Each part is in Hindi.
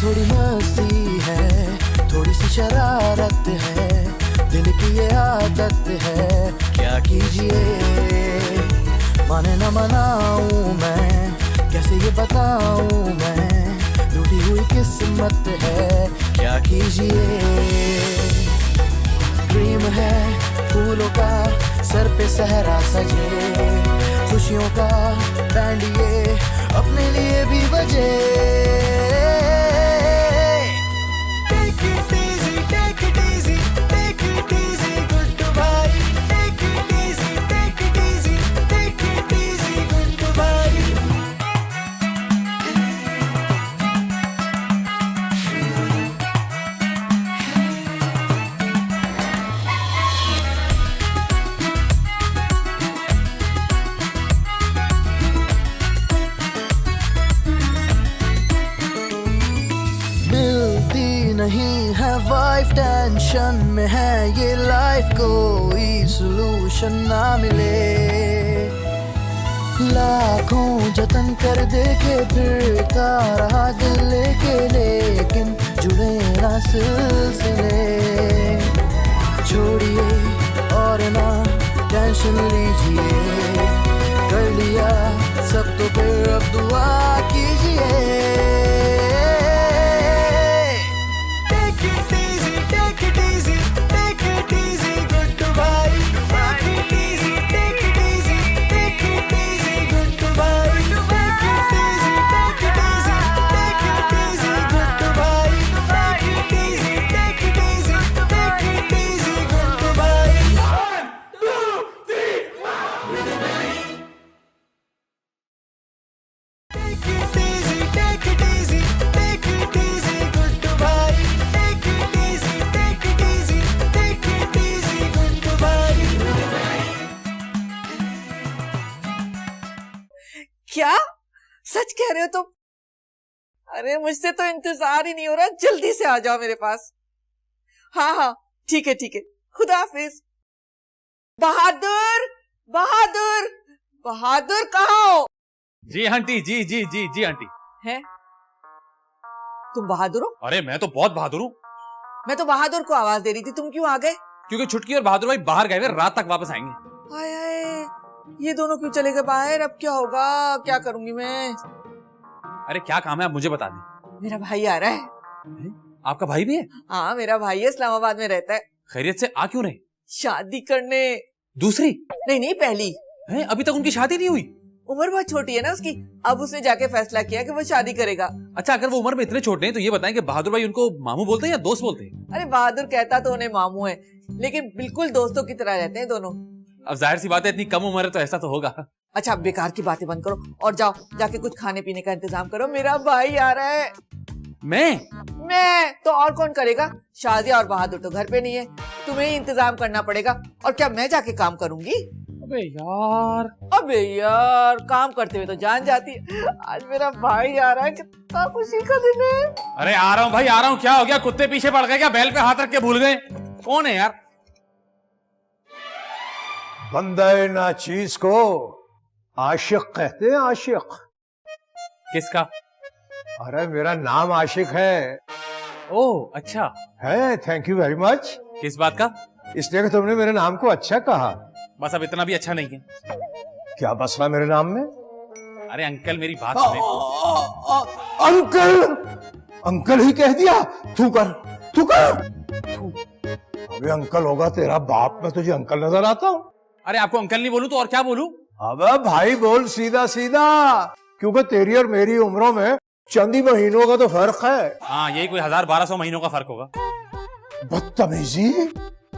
थोड़ी मस्ती है, थोड़ी सी शरारत है, दिल की ये आदत है, क्या कीजिए। माने न मनाऊं मैं, कैसे ये बताऊं मैं, रूठी हुई किस्मत है, क्या कीजिए। ड्रीम है फूलों का सर पे सहरा सजे, खुशियों का बैंड ये अपने लिए भी बजे। Take it easy, take it easy, take it easy, good bye. Take it easy, take it easy, take it easy, good bye. नहीं है वाइफ, टेंशन में है ये लाइफ, कोई सॉल्यूशन ना मिले। लाखों जतन कर देखे फिरता रहा दिल लेके, लेकिन जुड़े ना सिलसिले। छोड़िए और ना टेंशन लीजिए, कर लिया सब तो फिर अब दुआ कीजिए। क्या सच कह रहे हो तुम? अरे मुझसे तो इंतजार ही नहीं हो रहा, जल्दी से आ जाओ मेरे पास। हाँ हाँ ठीक है ठीक है, खुदा हाफिज। बहादुर बहादुर बहादुर कहाँ हो? जी आंटी, जी जी जी जी आंटी। हैं? तुम बहादुर हो? अरे मैं तो बहुत बहादुर हूँ। मैं तो बहादुर को आवाज दे रही थी, तुम क्यों आ गए? क्योंकि छुटकी और बहादुर भाई बाहर गए हुए, रात तक वापस आएंगे। हाय हाय, ये दोनों क्यों चले गए बाहर? अब क्या होगा, क्या करूंगी मैं? अरे क्या काम है आप मुझे बता दें। मेरा भाई आ रहा है। आपका भाई भी है? हाँ मेरा भाई है, इस्लामाबाद में रहता है। खैरियत से आ क्यों रहे? शादी करने। दूसरी? नहीं नहीं पहली है? अभी तक उनकी शादी नहीं हुई? उम्र बहुत छोटी है ना उसकी, अब उसने जाके फैसला किया कि वो शादी करेगा। अच्छा अगर वो उम्र में इतने छोटे हैं तो ये बताएं कि बहादुर भाई उनको मामू बोलते हैं या दोस्त बोलते हैं? अरे बहादुर कहता तो उन्हें मामू है, लेकिन बिल्कुल दोस्तों की तरह रहते हैं दोनों। अब जाहिर सी बात है, इतनी कम उम्र है तो ऐसा तो होगा। अच्छा बेकार की बातें बंद करो और जाओ जाके कुछ खाने पीने का इंतजाम करो, मेरा भाई आ रहा है। मैं तो और कौन करेगा? शादिया और बहादुर तो घर पे नहीं है, तुम्हें ही इंतजाम करना पड़ेगा। और क्या मैं जाके काम करूंगी? अबे यार काम करते हुए तो जान जाती है। आज मेरा भाई आ रहा है, कितना खुशी का दिन है। अरे आ रहा हूँ भाई आ रहा हूँ। क्या हो गया, कुत्ते पीछे पड़ गए क्या? बैल पे हाथ रख के भूल गए? कौन है यार? बंदे ना चीज को आशिक कहते हैं, आशिक। किसका? अरे मेरा नाम आशिक है। ओह अच्छा है, थैंक यू वेरी मच। किस बात का? इसलिए कि तुमने मेरे नाम को अच्छा कहा। बस अब इतना भी अच्छा नहीं है। क्या मसला मेरे नाम में? अरे अंकल मेरी बात सुने। अंकल अंकल ही कह दिया। तू कर तू कर। अबे अंकल होगा तेरा बाप, मैं तुझे अंकल नजर आता हूँ? अरे आपको अंकल नहीं बोलूं तो और क्या बोलूं? अबे भाई बोल सीधा सीधा, क्योंकि तेरी और मेरी उम्रों में चंद ही महीनों का तो फर्क है। हाँ यही कोई 1000-1200 महीनों का फर्क होगा। बदतमीजी,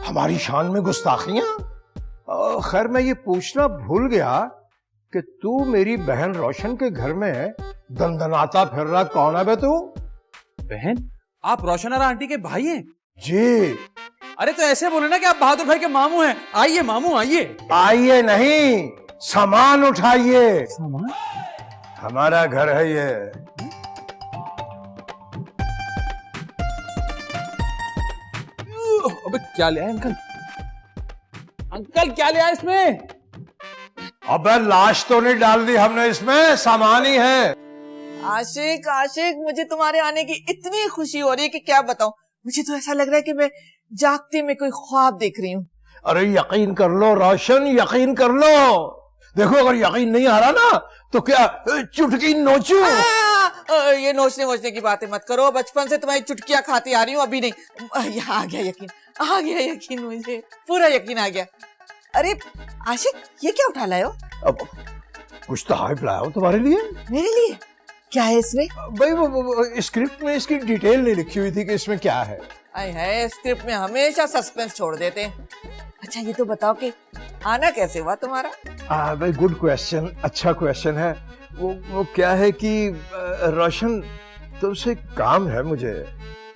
हमारी शान में गुस्ताखियां। खैर मैं ये पूछना भूल गया कि तू मेरी बहन रोशन के घर में दंदनाता फिर रहा कौन है बे तू? बहन? आप रोशन और आंटी के भाई हैं? जी। अरे तो ऐसे बोले ना कि आप बहादुर भाई के मामू हैं। आइए मामू आइए। आइए नहीं, सामान उठाइए। सामान? हमारा घर है ये। अबे क्या ले आए अंकल? अंकल क्या ले आए इसमें? अबे लाश तो नहीं डाल दी हमने इसमें, सामान ही है। आशिक आशिक, मुझे तुम्हारे आने की इतनी खुशी हो रही है कि क्या बताऊं। मुझे तो ऐसा लग रहा है कि मैं जागते में कोई ख्वाब देख रही हूँ। अरे यकीन कर लो रोशन, यकीन कर लो। देखो अगर यकीन नहीं आ रहा ना तो क्या चुटकी नोचूं? ये नोचने वोचने की बातें मत करो, बचपन से तुम्हारी चुटकियां खाती आ रही हूँ, अभी नहीं। यहाँ आ गया यकीन, आ गया यकीन, मुझे पूरा यकीन आ गया। अरे आशिक, ये क्या उठा लाए हो? अब कुछ तो हाइप लाया हूं तुम्हारे लिए। मेरे लिए? क्या है इसमें? भाई वो स्क्रिप्ट में इसकी डिटेल नहीं लिखी हुई थी कि इसमें क्या है। आए है, स्क्रिप्ट में हमेशा सस्पेंस छोड़ देते हैं। अच्छा ये तो बताओ कि आना कैसे हुआ तुम्हारा? भाई गुड क्वेश्चन, अच्छा क्वेश्चन है। वो क्या है कि रोशन तुमसे काम है मुझे।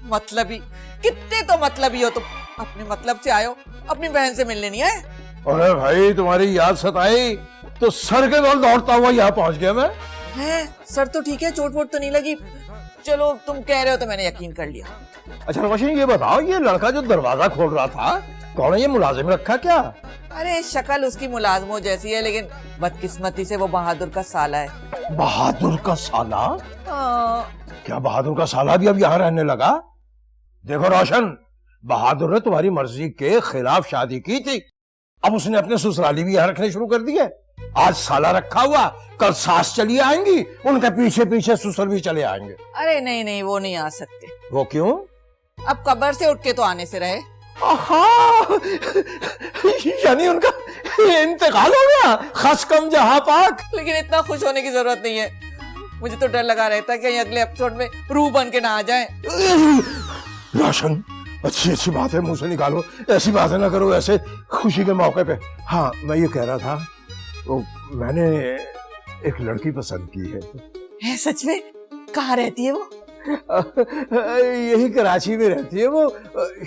मतलबी? कितने तो मतलबी हो तुम। अपने मतलब से आयो, अपनी बहन से मिलने नहीं आए? अरे भाई तुम्हारी याद सताई तो सर के बल दौड़ता हुआ यहाँ पहुंच गया मैं। है, सर तो ठीक है, चोट वोट तो नहीं लगी। चलो तुम कह रहे हो तो मैंने यकीन कर लिया। अच्छा रोशन ये बताओ, ये लड़का जो दरवाजा खोल रहा था कौन है? ये मुलाजिम रखा क्या? अरे शक्ल उसकी मुलाजमों जैसी है, लेकिन बदकिस्मती से वो बहादुर का साला है। बहादुर का साला? हाँ। क्या बहादुर का साला भी अब यहाँ रहने लगा? देखो रोशन, बहादुर ने तुम्हारी मर्जी के खिलाफ शादी की थी, अब उसने अपने ससुराली भी यहाँ रखने शुरू कर दिए। आज साला रखा हुआ, कल सास चली आएंगी, उनके पीछे पीछे ससुर भी चले आएंगे। अरे नहीं नहीं, वो नहीं आ सकते। वो क्यों? अब कब्र से उठ के तो आने से रहे। यानी उनका इंतकाल हो गया, खस कम जहां पाक। लेकिन इतना खुश होने की जरूरत नहीं है, मुझे तो डर लगा रहता है कि अगले एपिसोड में रूह बन के ना आ जाए। रोशन अच्छी अच्छी बात है मुंह से निकालो, ऐसी बातें ना करो ऐसे खुशी के मौके पे। हाँ मैं ये कह रहा था, वो मैंने एक लड़की पसंद की है। सच में? कहाँ रहती है वो? यही कराची में रहती है वो,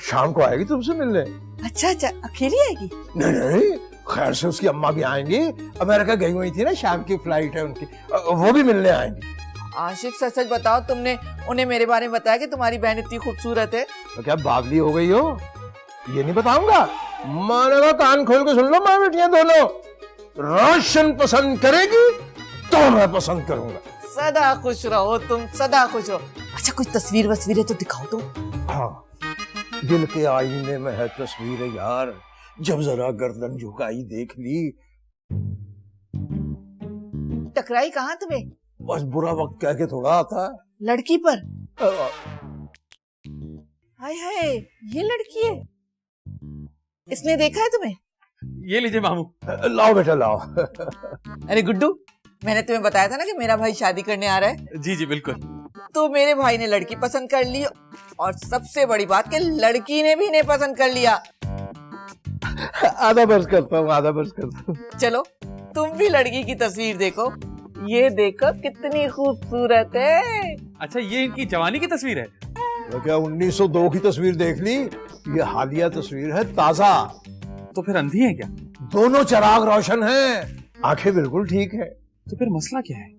शाम को आएगी तुमसे मिलने। अच्छा अच्छा, अकेली आएगी? नहीं नहीं, खैर से उसकी अम्मा भी आएंगी, अमेरिका गई हुई थी ना, शाम की फ्लाइट है उनकी, वो भी मिलने आएंगी। आशिक सच सच बताओ, तुमने उन्हें मेरे बारे में बताया कि तुम्हारी बहन इतनी खूबसूरत है? तो क्या बावली हो गई हो? ये नहीं बताऊंगा? माने का कान खोल के सुन लो माँ बेटियां दोनों, रोशन पसंद करेगी तो मैं पसंद करूंगा। सदा खुश रहो तुम, सदा खुश रहो। अच्छा कुछ तस्वीर वस्वीरें तो दिखाओ तुम। हाँ, दिल के आईने में है तस्वीर यार, जब जरा गर्दन झुकाई देख ली। टकराई कहाँ तुम्हें? बस बुरा वक्त कह के थोड़ा आता है। लड़की पर? हाय हाय, ये लड़की है? इसने देखा है तुम्हें? ये लीजिए मामू। लाओ बेटा लाओ। अरे गुड्डू, मैंने तुम्हें बताया था ना कि मेरा भाई शादी करने आ रहा है। जी जी बिल्कुल। तो मेरे भाई ने लड़की पसंद कर ली, और सबसे बड़ी बात कि लड़की ने भी इन्हें पसंद कर लिया। आधा बर्स करता हूँ, आधा बर्स करता हूँ। चलो तुम भी लड़की की तस्वीर देखो, ये देखो कितनी खूबसूरत है। अच्छा ये इनकी जवानी की तस्वीर है? तो क्या 1902 की तस्वीर देख ली? ये हालिया तस्वीर है, ताजा। तो फिर अंधी है क्या? दोनों चिराग रोशन हैं, आंखें बिल्कुल ठीक है। तो फिर मसला क्या है?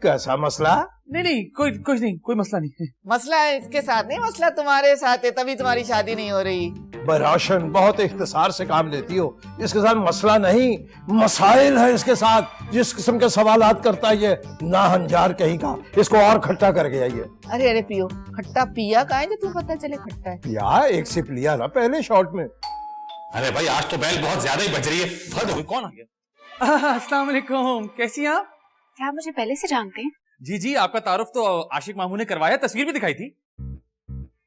कैसा मसला? नहीं नहीं, कुछ नहीं, कोई मसला नहीं। मसला है इसके साथ नहीं, मसला तुम्हारे साथ है, तभी तुम्हारी शादी नहीं हो रही। रोशन बहुत इख्तिसार से काम लेती हो, इसके साथ मसला नहीं मसाइल है इसके साथ। जिस किस्म के सवालात करता है ये नाहंजार कहीं का, इसको और खट्टा कर गया ये। अरे अरे पियो, खट्टा पिया का है जो तुम्हें पता चले खट्टा है? पिया, एक सिप लिया ना पहले शॉट में। अरे भाई आज तो बैल बहुत ज्यादा ही बज रही है। हद हो गई, कौन आ गया? अस्सलाम वालेकुम, कैसी हैं आप? क्या आप मुझे पहले से जानते हैं? जी जी, आपका तारुफ तो आशिक मामू ने करवाया, तस्वीर भी दिखाई थी।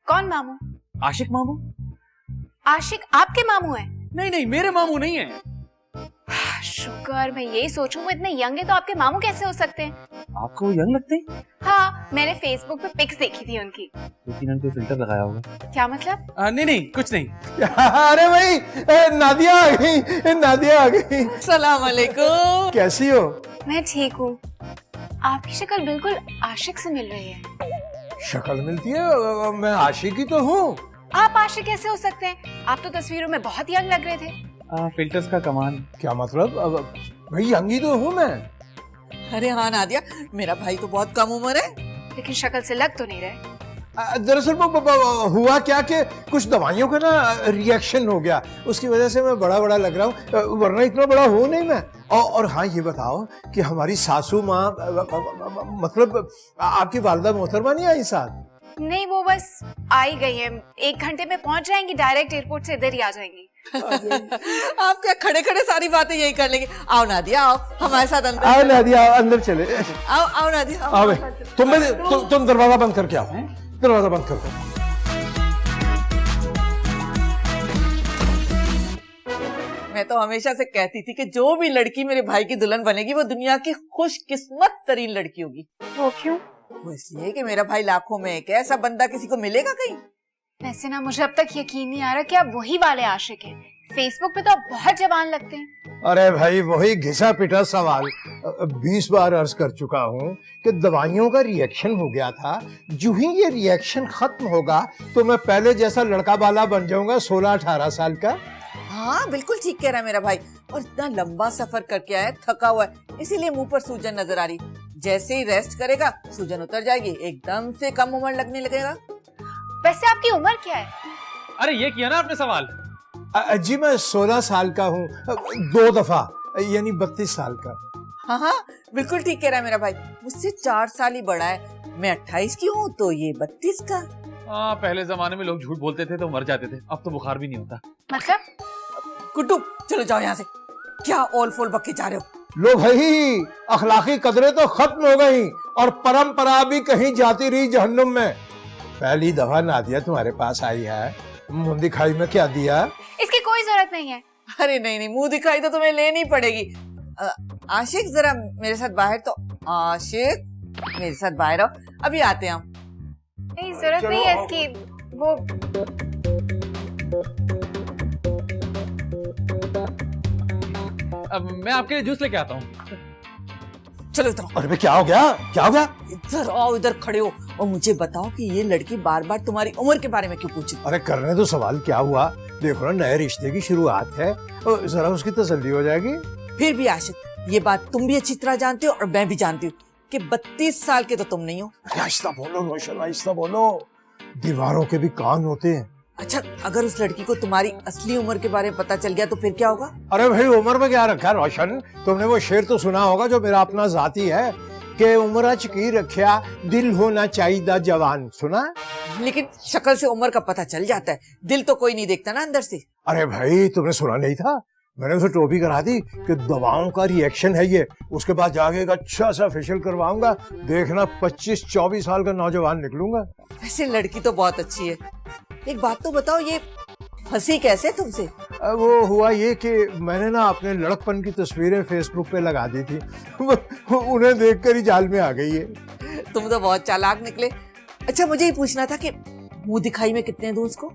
कौन मामू? आशिक मामू? आशिक आपके मामू हैं? नहीं नहीं, मेरे मामू नहीं है। शुक्र, मैं यही सोचूं वो इतने यंग है तो आपके मामू कैसे हो सकते हैं? आपको वो यंग लगते हैं? हाँ, मैंने फेसबुक पे पिक्स देखी थी उनकी। लेकिन उनको फिल्टर लगाया होगा। क्या मतलब? नहीं नहीं, कुछ नहीं। अरे भाई नादिया आ गई, नादिया आ गई। सलाम अलैकुम। कैसी हो? मैं ठीक हूँ। आपकी शक्ल बिल्कुल आशिक से मिल रही है। शक्ल मिलती है? मैं आशिक ही तो हूँ। आप आशिक कैसे हो सकते हैं? आप तो तस्वीरों में बहुत यंग लग रहे थे। फिल्टर्स का कमाल। क्या मतलब? भाई यंगी तो हूँ मैं। अरे हाँ नादिया, मेरा भाई तो बहुत कम उम्र है। लेकिन शक्ल से लग तो नहीं रहे। दरअसल हुआ क्या कि कुछ दवाइयों का ना रिएक्शन हो गया, उसकी वजह से मैं बड़ा बड़ा लग रहा हूँ, वरना इतना बड़ा हूँ नहीं मैं। और हाँ, ये बताओ कि हमारी सासू माँ, मतलब आपकी वालिदा मोहतरमा नहीं आई साथ? नहीं, वो बस आ ही गई है, 1 घंटे में पहुंच जाएंगी, डायरेक्ट एयरपोर्ट से इधर ही आ जाएंगी। आप क्या खड़े खड़े सारी बातें यही कर लेंगे? आओ नादिया, आओ हमारे साथ अंदर। आओ नादिया, आओ अंदर चले। आओ नादिया, आओ भाई, तुम दरवाजा बंद करके आओ, दरवाजा बंद करके। मैं तो हमेशा से कहती थी कि जो भी लड़की मेरे भाई की दुल्हन बनेगी वो दुनिया की खुशकिस्मत तरीन लड़की होगी। वो क्यों? वो इसलिए कि मेरा भाई लाखों में एक है, ऐसा बंदा किसी को मिलेगा कहीं? वैसे ना मुझे अब तक यकीन नहीं आ रहा कि आप वही वाले आशिक हैं। फेसबुक पे तो आप बहुत जवान लगते हैं। अरे भाई, वही घिसा पिटा सवाल 20 बार अर्ज कर चुका हूँ कि दवाइयों का रिएक्शन हो गया था। जो ही ये रिएक्शन खत्म होगा तो मैं पहले जैसा लड़का बाला बन जाऊंगा, 16-18 साल का। हाँ बिल्कुल ठीक कह रहा है मेरा भाई। और इतना लंबा सफर करके आया, थका हुआ है, इसीलिए मुंह पर सूजन नजर आ रही। जैसे ही रेस्ट करेगा सूजन उतर जाएगी, एकदम से कम उम्र लगने लगेगा। वैसे आपकी उम्र क्या है? अरे ये किया ना आपने सवाल। जी मैं 16 साल का हूँ, 2 दफा, यानी 32 साल का। हाँ हाँ बिल्कुल ठीक कह रहा है मेरा भाई, मुझसे 4 साल ही बड़ा है। मैं 28 की हूँ तो ये 32 का। हाँ, पहले जमाने में लोग झूठ बोलते थे तो मर जाते थे, अब तो बुखार भी नहीं होता। मतलब? कुट्टू चलो जाओ यहाँ से, क्या ओल फोल बक्के जा रहे हो? लो भाई, अखलाकी कदरें तो खत्म हो गई और परंपरा भी कहीं जाती रही जहन्नुम में। पहली दफा नादिया तुम्हारे पास आई है, मुंह दिखाई में क्या दिया? इसकी कोई जरूरत नहीं है। अरे नहीं नहीं, मुंह दिखाई तो तुम्हें लेनी पड़ेगी। आशिक जरा मेरे साथ बाहर तो। आशिक मेरे साथ बाहर आओ, अभी आते हैं हम। नहीं, जरूरत नहीं है इसकी। वो अब मैं आपके लिए जूस लेके आता हूँ। चलो इधर। अरे क्या हो गया, क्या हो गया? इधर आओ, इधर खड़े हो और मुझे बताओ कि ये लड़की बार बार तुम्हारी उम्र के बारे में क्यों पूछी? अरे करने तो सवाल, क्या हुआ? देखो ना, नए रिश्ते की शुरुआत है, जरा उसकी तसल्ली हो जाएगी। फिर भी आशिक, ये बात तुम भी अच्छी तरह जानते हो और मैं भी जानती हूँ कि 32 साल के तो तुम नहीं हो। आहिस्ता बोलो रोशन, आहिस्ता बोलो, दीवारों के भी कान होते हैं। अच्छा, अगर उस लड़की को तुम्हारी असली उम्र के बारे में पता चल गया तो फिर क्या होगा? अरे भाई, उम्र में क्या रखा रोशन? तुमने वो शेर तो सुना होगा जो मेरा अपना जाती है कि उम्र की रखिया दिल होना चाहिए जवान, सुना? लेकिन शक्ल से उम्र का पता चल जाता है, दिल तो कोई नहीं देखता ना अंदर से। अरे भाई, तुमने सुना नहीं था? मैंने उसे टोपी करा दी कि दवाओं का रिएक्शन है ये। उसके बाद जाके एक अच्छा सा फेशियल करवाऊंगा, देखना 25-24 साल का नौजवान निकलूंगा। वैसे लड़की तो बहुत अच्छी है। एक बात तो बताओ, ये फंसी कैसे तुमसे? वो हुआ ये कि मैंने ना अपने लड़कपन की तस्वीरें फेसबुक पे लगा दी थी। उन्हें देखकर ही जाल में आ गई है। तुम तो बहुत चालाक निकले। अच्छा, मुझे ही पूछना था कि मुंह दिखाई में कितने दूं उसको?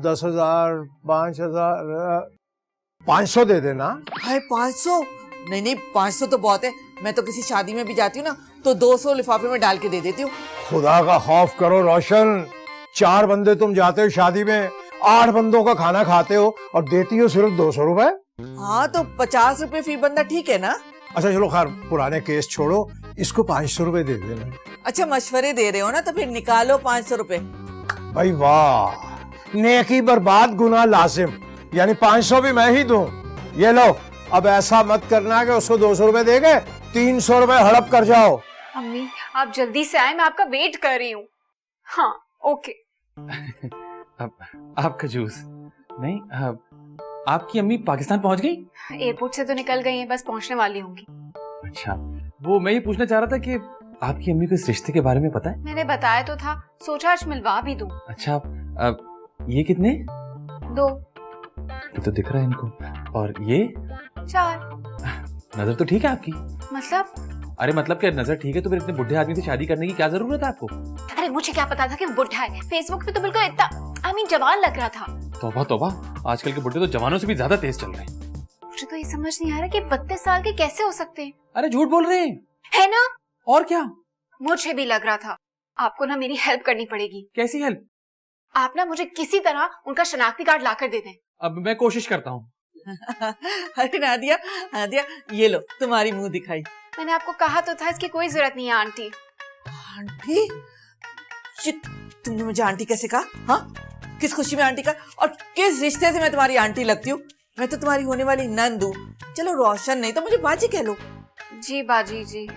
10,000, 5,000, 500 दे देना। हाय 500? नहीं नहीं, 500 तो बहुत है। मैं तो किसी शादी में भी जाती हूँ ना तो 200 लिफाफे में डाल के दे देती हूँ। खुदा का खौफ करो रोशन, 4 बंदे तुम जाते हो शादी में, 8 बंदों का खाना खाते हो और देती हो सिर्फ 200 रुपए। हाँ तो 50 रुपए फी बंदा ठीक है ना? अच्छा चलो, खैर पुराने केस छोड़ो, इसको 500 रुपए दे देना। अच्छा मशवरे दे रहे हो ना, तो फिर निकालो 500 रुपए। भाई वाह, नेकी बर्बाद गुनाह लाजिम, यानी 500 भी मैं ही दूं। ये लो, अब ऐसा मत करना कि उसको 200 रुपए देके 300 रुपए हड़प कर जाओ। अम्मी आप जल्दी से आए, मैं आपका वेट कर रही हूँ। हाँ ओके। अब आपका जूस नहीं, आपकी अम्मी पाकिस्तान पहुंच गई? एयरपोर्ट से तो निकल गई हैं, बस पहुंचने वाली होंगी। अच्छा, वो मैं ये पूछना चाह रहा था कि आपकी अम्मी को इस रिश्ते के बारे में पता है? मैंने बताया तो था, सोचा आज मिलवा भी दूं। अच्छा, ये कितने? 2। ये तो दिख रहा है इनको। और ये 4। नजर तो ठीक है आपकी? मतलब? अरे मतलब क्या नजर ठीक है तो फिर इतने बुढ़े आदमी से शादी करने की क्या जरूरत है आपको? अरे मुझे क्या पता था कि वो बुढ़ा है। फेसबुक पे तो बिल्कुल इतना जवान लग रहा था। तौबा तौबा, आजकल के बुढ़े तो जवानों से भी ज्यादा तेज चल रहे हैं। मुझे तो ये समझ नहीं आ रहा कि 32 साल के कैसे हो सकते हैं। अरे झूठ बोल रहे हैं। है ना? और क्या? मुझे भी लग रहा था। आपको ना मेरी हेल्प करनी पड़ेगी। कैसी हेल्प? आप ना मुझे किसी तरह उनका शनाख्ती कार्ड लाकर दे दें। अब मैं कोशिश करता हूँ। अरे नादिया, नादिया ये लो तुम्हारी मुंह दिखाई। मैंने आपको कहा तो था, इसकी कोई जरूरत नहीं है आंटी। आंटी? शिट, तुमने मुझे आंटी कैसे कहा? हाँ, किस खुशी में आंटी का? और किस रिश्ते से मैं तुम्हारी आंटी लगती हूँ? मैं तो तुम्हारी होने वाली नंद हूँ। चलो रोशन नहीं तो मुझे बाजी कह लो। जी बाजी जी।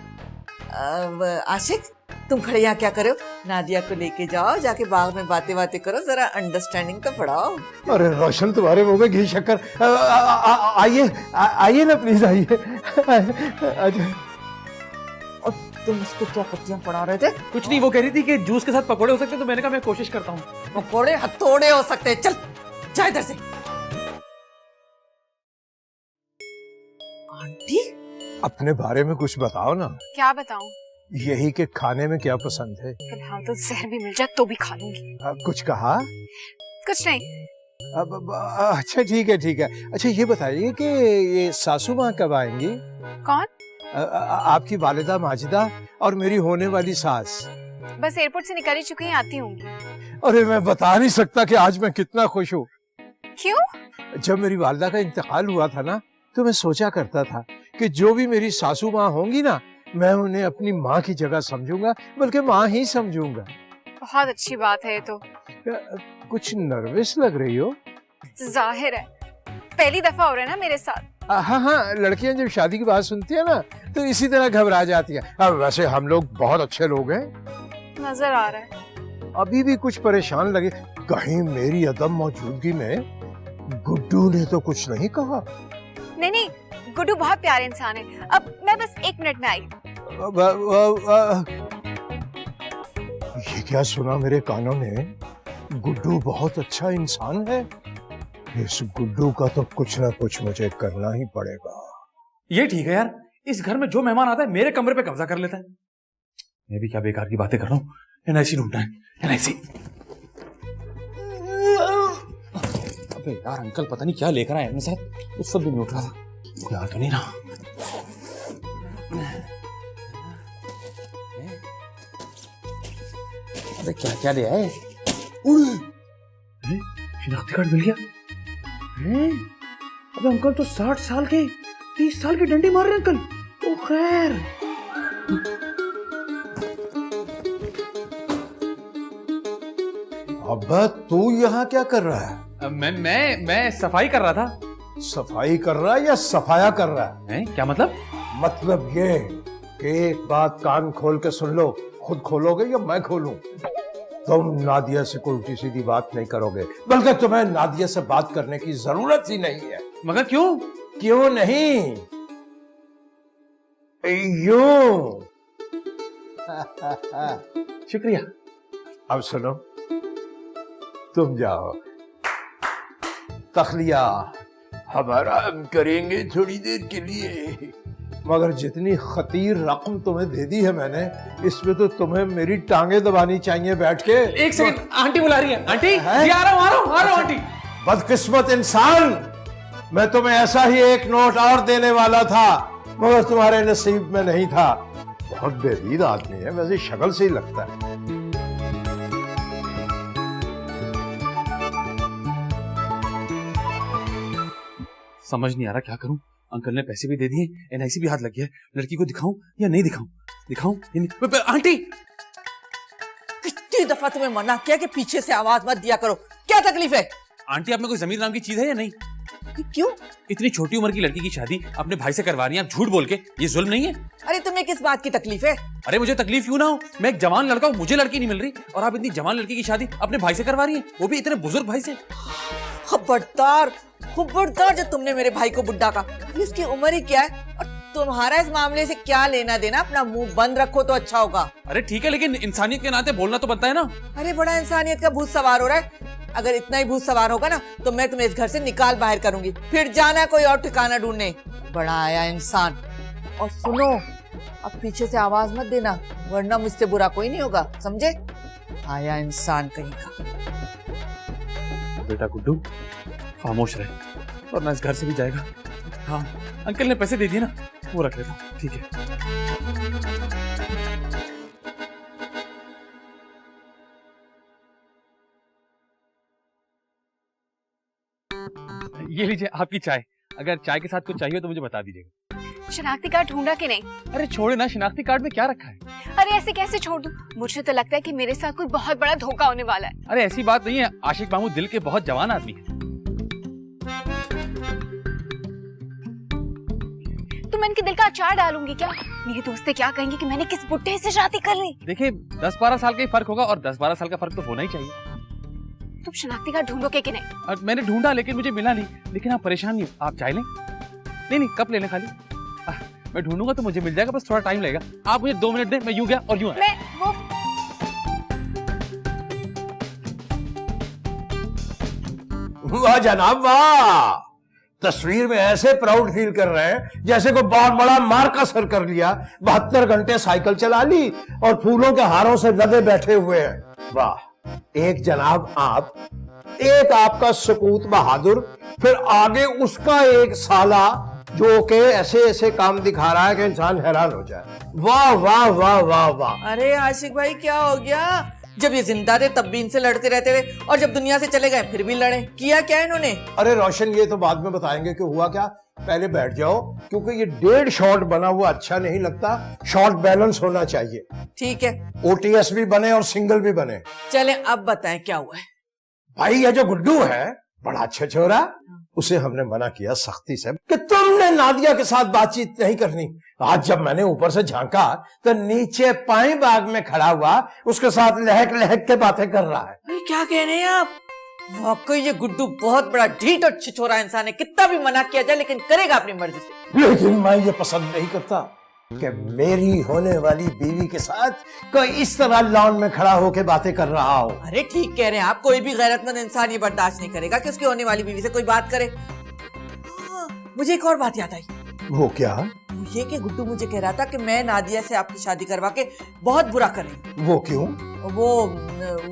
आशिक, तुम खड़े यहाँ क्या करे हो? नादिया को लेके जाओ, जाके बाग में बातें बातें करो, जरा अंडरस्टैंडिंग तो बढ़ाओ। अरे रोशन, तुम्हारे मुंह में घी शक्कर। आइए आइए ना प्लीज, आइए। और तुम इसको क्या पत्तियां पढ़ा रहे थे? कुछ नहीं, वो कह रही थी कि जूस के साथ पकोड़े हो सकते, तो मैंने कहा मैं कोशिश करता हूँ। पकोड़े हथौड़े हो सकते हैं। चल जा इधर से। आंटी, अपने बारे में कुछ बताओ ना। क्या बताऊं? यही कि खाने में क्या पसंद है? फिलहाल तो जहर भी मिल जाए तो भी खा लूंगी। कुछ कहा? कुछ नहीं। अच्छा ठीक है ठीक है। अच्छा ये बताइए कि ये सासू माँ कब आएंगी? कौन? आपकी वालिदा माजिदा और मेरी होने वाली सास। बस एयरपोर्ट से निकल ही चुकी हैं, आती होंगी। अरे मैं बता नहीं सकता कि आज मैं कितना खुश हूँ। क्यों? जब मेरी वालिदा का इंतकाल हुआ था ना, तो मैं सोचा करता था कि जो भी मेरी सासू माँ होंगी ना, मैं उन्हें अपनी माँ की जगह समझूंगा, बल्कि माँ ही समझूंगा। बहुत अच्छी बात है ये तो। कुछ नर्वस लग रही हो? जाहिर है, पहली दफा हो रहा है ना मेरे साथ। हाँ हाँ, लड़कियां जब शादी की बात सुनती है ना, तो इसी तरह घबरा जाती है। अब वैसे हम लोग बहुत अच्छे लोग हैं। नजर आ रहा है। अभी भी कुछ परेशान लगे, कहीं मेरी अदम मौजूदगी में गुड्डू ने तो कुछ नहीं कहा? नहीं नहीं, गुड्डू बहुत प्यारे इंसान है। अब मैं बस 1 मिनट में आई। ये क्या सुना मेरे कानों में? गुड्डू बहुत अच्छा इंसान है। इस गुड्डू का तो कुछ ना कुछ मुझे करना ही पड़ेगा। ये ठीक है यार, इस घर में जो मेहमान आता है मेरे कमरे पे कब्जा कर लेता है। मैं भी क्या बेकार की बातें कर रहा हूँ। एनआईसी ढूंढना है, एनआईसी। अबे यार, अंकल पता नहीं क्या लेकर आए अपने साथ, उस सब भी नहीं उठ रहा था। कोई आ तो नहीं रहा। अबे क्या क्या ले आए? शिनाख्ती कार्ड मिल गया। अबे अंकल तो 60 साल के 30 साल की डंडी मार रहे हैं अंकल। ओ खैर। अब्बा तू यहाँ क्या कर रहा है? मैं सफाई कर रहा था। सफाई कर रहा है या सफाया कर रहा है? क्या मतलब? मतलब ये कि एक बात कान खोल के सुन लो, खुद खोलोगे या मैं खोलूं? तुम नादिया से कोई उल्टी सीधी बात नहीं करोगे, बल्कि तुम्हें नादिया से बात करने की जरूरत ही नहीं है। मगर क्यों? क्यों नहीं, यूं। शुक्रिया। अब सुनो, तुम जाओ, तखलिया हमारा हम करेंगे थोड़ी देर के लिए। मगर जितनी खतीर रकम तुम्हें दे दी है मैंने, इसमें तो तुम्हें मेरी टांगे दबानी चाहिए बैठ के। एक सेकंड, आंटी बुला रही है। आंटी आ रहा हूँ आंटी। बदकिस्मत इंसान, मैं तुम्हें ऐसा ही एक नोट और देने वाला था, मगर तुम्हारे नसीब में नहीं था। बहुत बेदीद आदमी है, वैसे शक्ल से ही लगता है। समझ नहीं आ रहा क्या करूं। अंकल ने पैसे भी दे दिए, एनआईसी भी हाथ लग गया। लड़की को दिखाऊं या नहीं दिखाऊं? दिखाऊं या नहीं? आंटी, कितनी दफा तुम्हें मना किया कि पीछे से आवाज मत दिया करो। क्या तकलीफ है? आंटी, आप में कोई जमीर नाम की चीज है या नहीं? क्यों? इतनी छोटी उम्र की लड़की की शादी अपने भाई से करवा रही हैं आप झूठ बोल के, ये जुल्म नहीं है? अरे तुम्हें किस बात की तकलीफ है? अरे मुझे तकलीफ क्यों ना हो, मैं एक जवान लड़का हूँ, मुझे लड़की नहीं मिल रही, और आप इतनी जवान लड़की की शादी अपने भाई से करवा रही हैं, वो भी इतने बुजुर्ग भाई से। खबरदार खबरदार, जो तुमने मेरे भाई को बुड्ढा कहा। अभी उसकी उम्र ही क्या है और तुम्हारा इस मामले से क्या लेना देना? अपना मुंह बंद रखो तो अच्छा होगा। अरे ठीक है, लेकिन इंसानियत के नाते बोलना तो बनता है ना। अरे बड़ा इंसानियत का भूत सवार हो रहा है। अगर इतना ही भूत सवार होगा ना, तो मैं तुम्हें इस घर से निकाल बाहर करूंगी, फिर जाना कोई और ठिकाना ढूंढने। बड़ा आया इंसान। और सुनो, अब पीछे से आवाज मत देना, वरना मुझसे बुरा कोई नहीं होगा, समझे? आया इंसान कहीं का। बेटा गुड्डू, खामोश रहे, वरना इस घर से भी जाएगा। हाँ, अंकल ने पैसे दे दिए ना, वो रख लेता हूँ, ठीक है। ये लीजिए आपकी चाय। अगर चाय के साथ कुछ चाहिए तो मुझे बता दीजिएगा। शनाख्ती कार्ड ढूंढा कि नहीं? अरे छोड़े ना, शनाख्ती कार्ड में क्या रखा है? अरे ऐसे कैसे छोड़ दूं? मुझे तो लगता है कि मेरे साथ कोई बहुत बड़ा धोखा होने वाला है। अरे ऐसी बात नहीं है, आशिक मामू दिल के बहुत जवान आदमी है। तो मैं इनके दिल का अचार डालूंगी क्या? मेरी दोस्तें क्या कहेंगी कि मैंने किस बुड्ढे से शादी कर ली। देखिए 10-12 साल का ही फर्क होगा, और 10-12 साल का फर्क तो होना ही चाहिए। तुम शनाख्ती कार्ड ढूंढोगे कि नहीं? और मैंने ढूंढा लेकिन मुझे मिला नहीं। लेकिन आप परेशान नहीं हो, आप चाय लें? नहीं कप ले लें खाली। मैं ढूंढूंगा तो मुझे मिल जाएगा, बस थोड़ा टाइम लगेगा। आप मुझे 2 मिनट दें, मैं यूं गया और यूं आया। मैं वो वाह जनाब वाह, तस्वीर में ऐसे प्राउड फील कर रहे हैं जैसे कोई बहुत बड़ा मार का सर कर लिया। 72 घंटे साइकिल चला ली और फूलों के हारों से लदे बैठे हुए हैं। वाह, एक जनाब आप, एक आपका सकूत बहादुर, फिर आगे उसका एक साला जो के ऐसे ऐसे काम दिखा रहा है कि इंसान हैरान हो जाए। वाह वाह वाह वाह वाह। अरे आशिक भाई क्या हो गया? जब ये जिंदा थे तब भी इनसे लड़ते रहते थे, और जब दुनिया से चले गए फिर भी लड़े। किया क्या इन्होंने? अरे रोशन, ये तो बाद में बताएंगे कि हुआ क्या। पहले बैठ जाओ, क्योंकि ये 1.5 शॉट बना हुआ अच्छा नहीं लगता। शॉट बैलेंस होना चाहिए। ठीक है, ओटीएस भी बने और सिंगल भी बने। चले अब बताएं क्या हुआ है। भाई ये जो गुड्डू है बड़ा अच्छा छोरा, उसे हमने मना किया सख्ती से कि तुमने नादिया के साथ बातचीत नहीं करनी। आज जब मैंने ऊपर से झांका तो नीचे पाई बाग में खड़ा हुआ उसके साथ लहक लहक के बातें कर रहा है। अरे क्या कह रहे हैं आप? वाकई ये गुड्डू बहुत बड़ा ढीठ और छिछोरा इंसान है। कितना भी मना किया जाए लेकिन करेगा अपनी मर्जी से। लेकिन मैं ये पसंद नहीं करता कि मेरी होने वाली बीवी के साथ कोई इस तरह लॉन में खड़ा होकर बातें कर रहा हो। अरे ठीक कह रहे हैं आप, कोई भी गैरतमंद इंसान ये बर्दाश्त नहीं करेगा कि उसकी होने वाली बीवी से कोई बात करे। मुझे एक और बात याद आई। वो क्या? ये कि गुड्डू मुझे कह रहा था कि मैं नादिया से आपकी शादी करवा के बहुत बुरा कर रही हूँ। वो क्यों?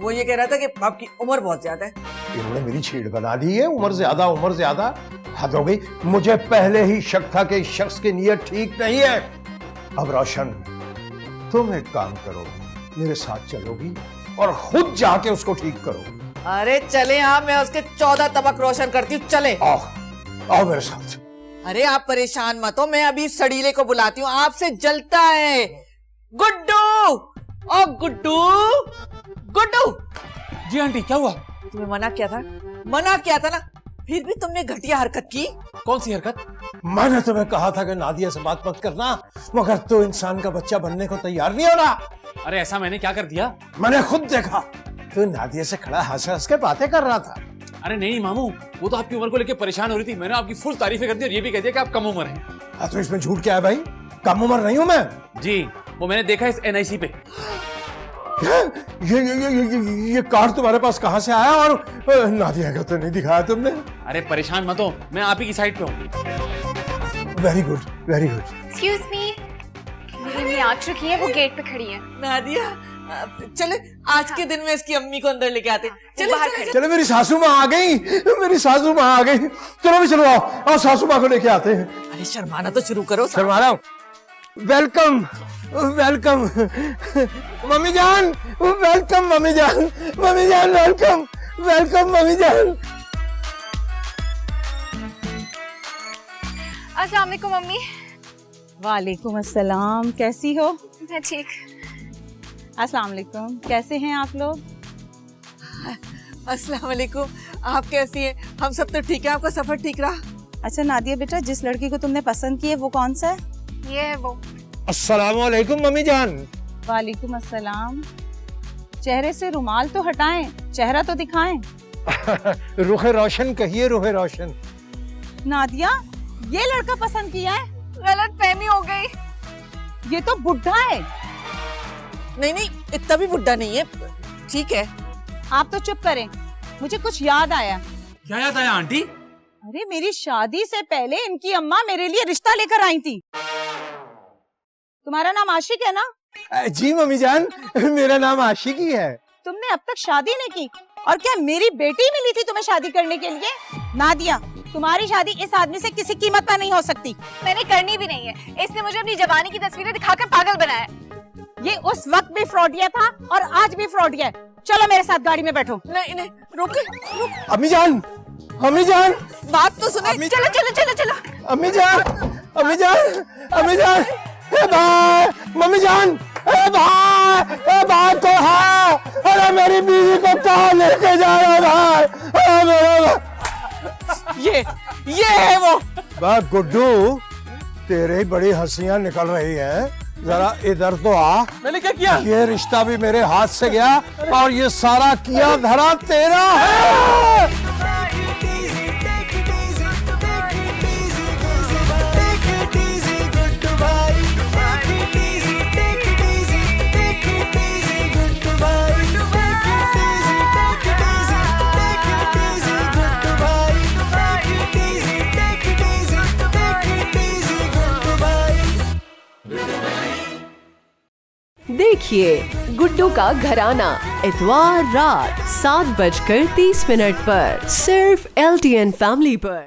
वो ये कह रहा था कि आपकी उम्र बहुत ज्यादा है। इन्होंने मेरी छीड़ बना दी है। उम्र ज्यादा हद हो गई। मुझे पहले ही शक था कि इस शख्स की नीयत ठीक नहीं है। अब रोशन, तुम एक काम करो, मेरे साथ चलोगी और खुद जाके उसको ठीक करो। अरे चले आप, मैं उसके 14 तबक रोशन करती हूँ। चले आओ मेरे साथ। अरे आप परेशान मत हो, मैं अभी सड़ीले को बुलाती हूँ। आपसे जलता है। गुड्डू, ओ गुड्डू, गुड्डू। जी आंटी, क्या हुआ? तुम्हें मना किया था ना, फिर भी तुमने घटिया हरकत की। कौन सी हरकत? मैंने तुम्हें कहा था कि नादिया से बात मत करना, मगर तो इंसान का बच्चा बनने को तैयार नहीं हो रहा। अरे ऐसा मैंने क्या कर दिया? मैंने खुद देखा, तो नादिया से खड़ा हंस के बातें कर रहा था। अरे नहीं मामू, वो तो आपकी उम्र को लेकर परेशान हो रही थी। मैंने आपकी फुल तारीफें कर दी और ये भी कह दिया कि आप कम उम्र हैं। तो इसमें झूठ क्या है भाई? कम उम्र नहीं हूं मैं। जी, वो मैंने देखा इस NIC पे। ये कार्ड तुम्हारे पास कहां से आया? और नादिया का तो नहीं दिखाया तुमने। अरे परेशान मत हो, मैं आप ही की साइड पे हूँ। Very good, very good. Excuse me, मेरी अम्मी आ चुकी है, वो गेट पे खड़ी है। नादिया, चले आज के दिन में इसकी अम्मी को अंदर लेके आते। चले बाहर खड़ी। चलो, मेरी सासू माँ आ गई, मेरी सासू माँ आ गई। चलो भी चलो, आओ सासू माँ को लेके आते हैं। अरे शर्माना तो शुरू करो। शर्मा रहा हूँ। वेलकम वेलकम मम्मी जान, वेलकम मम्मी जान, मम्मी जान वेलकम, वेलकम मम्मी जान। अस्सलाम वालेकुम मम्मी। वालेकुम अस्सलाम, कैसी हो? मैं ठीक। अस्सलाम वालेकुम, कैसे हैं आप लोग? अस्सलाम वालेकुम, आप कैसी हैं? हम सब तो ठीक है। आपका सफर ठीक रहा? अच्छा नादिया बेटा, जिस लड़की को तुमने पसंद की है वो कौन सा है? ये है वो। अस्सलाम वालेकुम मम्मी जान। वालेकुम अस्सलाम। चेहरे से रुमाल तो हटाएं, चेहरा तो दिखाएं। रुखे रोशन कहिए, रुखे रोशन। नादिया, ये लड़का पसंद किया है? गलत फहमी हो गई। ये तो बुढ़ा है। नहीं, इतना भी बुढ़ा नहीं है, ठीक है। आप तो चुप करें, मुझे कुछ याद आया। क्या याद आया आंटी? अरे मेरी शादी से पहले इनकी अम्मा मेरे लिए रिश्ता लेकर आई थी। तुम्हारा नाम आशिक है ना? जी मम्मी जान, मेरा नाम आशिक ही है। तुमने अब तक शादी नहीं की, और क्या मेरी बेटी मिली थी तुम्हें शादी करने के लिए? नादिया, तुम्हारी शादी इस आदमी से किसी कीमत पर नहीं हो सकती। मैंने करनी भी नहीं है। इसने मुझे अपनी जवानी की तस्वीरें दिखाकर पागल बनाया। ये उस वक्त भी फ्रॉडिया था और आज भी फ्रॉडिया है। चलो मेरे साथ गाड़ी में बैठो। नहीं, रुक। अम्मी जान, अम्मी जान, बात तो सुने। चलो। अम्मी जान, अम्मी जान, अम्मी जान, बाय मम्मी जान, भाई तो है। अरे मेरी बीवी को कहाँ लेके जा रहा भाई? अरे मेरा ये है वो। भाई गुड्डू, तेरी बड़ी हंसियां निकल रही हैं, जरा इधर तो आ। मैंने क्या किया? ये रिश्ता भी मेरे हाथ से गया और ये सारा किया धरा तेरा है। देखिए गुड्डू का घराना इतवार रात 7:30 पर सिर्फ LTN फैमिली पर।